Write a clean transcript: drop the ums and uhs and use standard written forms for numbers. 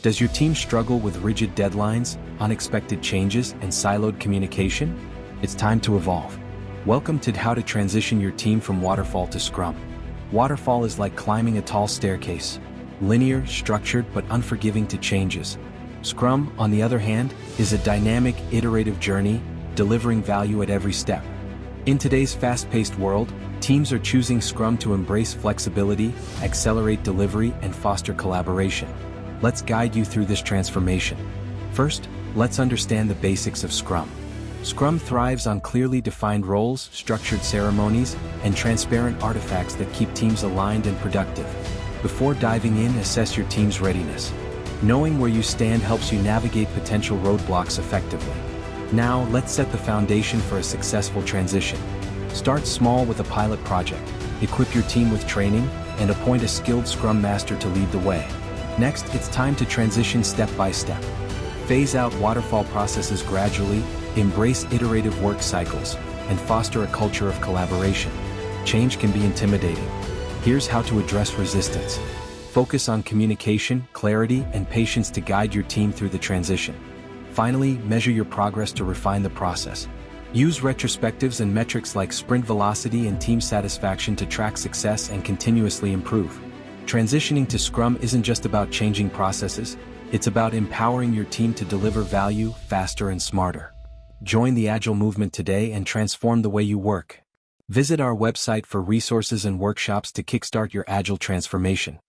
Does your team struggle with rigid deadlines, unexpected changes, and siloed communication? It's time to evolve. Welcome to how to transition your team from Waterfall to Scrum. Waterfall is like climbing a tall staircase. Linear, structured, but unforgiving to changes. Scrum, on the other hand, is a dynamic, iterative journey, delivering value at every step. In today's fast-paced world, teams are choosing Scrum to embrace flexibility, accelerate delivery, and foster collaboration. Let's guide you through this transformation. First, let's understand the basics of Scrum. Scrum thrives on clearly defined roles, structured ceremonies, and transparent artifacts that keep teams aligned and productive. Before diving in, assess your team's readiness. Knowing where you stand helps you navigate potential roadblocks effectively. Now, let's set the foundation for a successful transition. Start small with a pilot project, equip your team with training, and appoint a skilled Scrum Master to lead the way. Next, it's time to transition step by step. Phase out waterfall processes gradually, embrace iterative work cycles, and foster a culture of collaboration. Change can be intimidating. Here's how to address resistance. Focus on communication, clarity, and patience to guide your team through the transition. Finally, measure your progress to refine the process. Use retrospectives and metrics like sprint velocity and team satisfaction to track success and continuously improve. Transitioning to Scrum isn't just about changing processes, it's about empowering your team to deliver value faster and smarter. Join the Agile movement today and transform the way you work. Visit our website for resources and workshops to kickstart your Agile transformation.